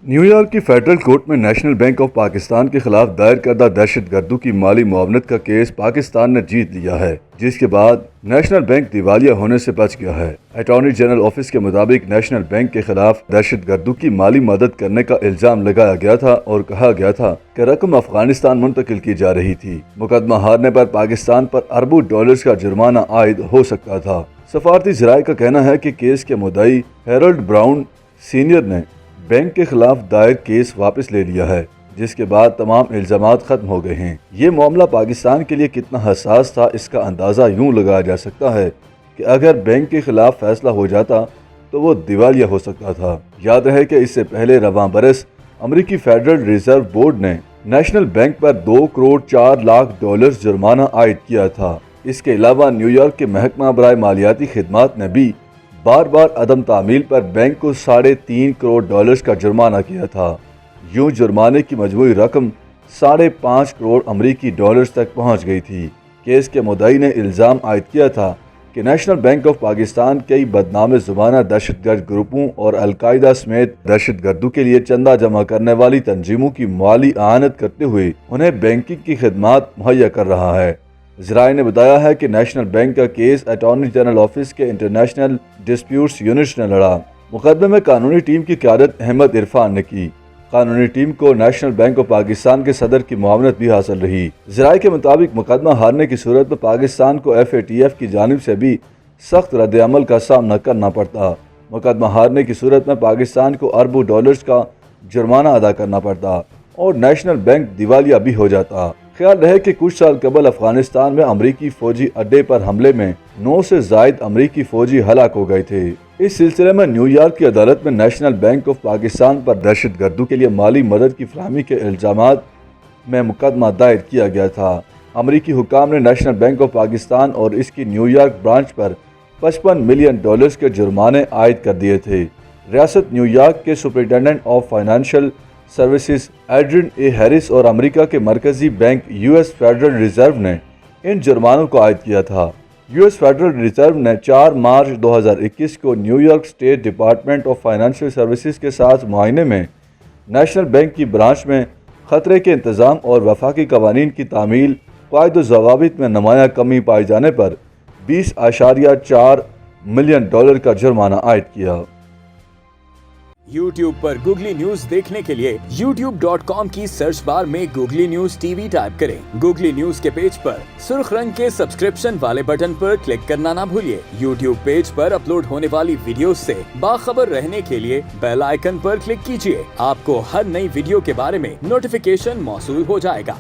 New York کی federal court میں national bank of Pakistan کے خلاف دائر کردہ دہشت گردوں کی مالی معاونت کا کیس پاکستان نے جیت لیا ہے، جس کے بعد نیشنل بینک دیوالیہ ہونے سے بچ گیا ہے۔ اٹارنی جنرل آفس کے مطابق نیشنل بینک کے خلاف دہشت گردوں کی مالی مدد کرنے کا الزام لگایا گیا تھا اور کہا گیا تھا کہ رقم افغانستان منتقل کی جا رہی تھی۔ مقدمہ ہارنے پر پاکستان پر اربوں ڈالرز کا جرمانہ عائد ہو سکتا تھا۔ سفارتی ذرائع کا کہنا ہے کہ کیس کے مدعی ہیرلڈ براؤن سینئر نے بینک کے خلاف دائر کیس واپس لے لیا ہے، جس کے بعد تمام الزامات ختم ہو گئے ہیں۔ یہ معاملہ پاکستان کے لیے کتنا حساس تھا، اس کا اندازہ یوں لگایا جا سکتا ہے کہ اگر بینک کے خلاف فیصلہ ہو جاتا تو وہ دیوالیہ ہو سکتا تھا۔ یاد رہے کہ اس سے پہلے رواں برس امریکی فیڈرل ریزرو بورڈ نے نیشنل بینک پر 2 کروڑ 4 لاکھ ڈالرز جرمانہ عائد کیا تھا۔ اس کے علاوہ نیو یارک کے محکمہ برائے مالیاتی خدمات نے بھی بار بار عدم تعمیل پر بینک کو 3.5 کروڑ ڈالرز کا جرمانہ کیا تھا۔ یوں جرمانے کی مجموعی رقم 5.5 کروڑ امریکی ڈالرز تک پہنچ گئی تھی۔ کیس کے مدعی نے الزام عائد کیا تھا کہ نیشنل بینک آف پاکستان کئی بدنام زبانہ دہشت گرد گروپوں اور القاعدہ سمیت دہشت گردوں کے لیے چندہ جمع کرنے والی تنظیموں کی مالی اعانت کرتے ہوئے انہیں بینکنگ کی خدمات مہیا کر رہا ہے۔ ذرائع نے بتایا ہے کہ نیشنل بینک کا کیس اٹارنی جنرل آفس کے انٹرنیشنل ڈسپیوٹس یونٹ نے لڑا۔ مقدمے میں قانونی ٹیم کی قیادت احمد عرفان نے کی۔ قانونی ٹیم کو نیشنل بینک آف پاکستان کے صدر کی معاونت بھی حاصل رہی۔ ذرائع کے مطابق مقدمہ ہارنے کی صورت میں پاکستان کو FATF کی جانب سے بھی سخت رد عمل کا سامنا کرنا پڑتا۔ مقدمہ ہارنے کی صورت میں پاکستان کو اربوں ڈالرز کا جرمانہ ادا کرنا پڑتا اور نیشنل بینک دیوالیہ بھی ہو جاتا۔ خیال رہے کہ کچھ سال قبل افغانستان میں امریکی فوجی اڈے پر حملے میں 9 سے زائد امریکی فوجی ہلاک ہو گئے تھے۔ اس سلسلے میں نیو یارک کی عدالت میں نیشنل بینک آف پاکستان پر دہشت گردوں کے لیے مالی مدد کی فراہمی کے الزامات میں مقدمہ دائر کیا گیا تھا۔ امریکی حکام نے نیشنل بینک آف پاکستان اور اس کی نیو یارک برانچ پر 55 ملین ڈالرز کے جرمانے عائد کر دیے تھے۔ ریاست نیو یارک کے superintendent of financial services Adrienne A Harris اور امریکہ کے مرکزی بینک US فیڈرل ریزرو نے ان جرمانوں کو عائد کیا تھا۔ US فیڈرل ریزرو نے 4 مارچ 2021 کو new York state department of financial services کے ساتھ معائنے میں نیشنل بینک کی برانچ میں خطرے کے انتظام اور وفاقی قوانین کی تعمیل قواعد و ضوابط میں نمایاں کمی پائے جانے پر 20.4 ملین ڈالر کا جرمانہ عائد کیا۔ YouTube پر گوگلی نیوز دیکھنے کے لیے youtube.com کی سرچ بار میں گوگلی نیوز TV ٹائپ کریں۔ گوگلی نیوز کے پیج پر سرخ رنگ کے سبسکرپشن والے بٹن پر کلک کرنا نہ بھولیے۔ YouTube پیج پر اپلوڈ ہونے والی ویڈیوز سے باخبر رہنے کے لیے بیل آئیکن پر کلک کیجیے۔ آپ کو ہر نئی ویڈیو کے بارے میں نوٹیفیکیشن موصول ہو جائے گا۔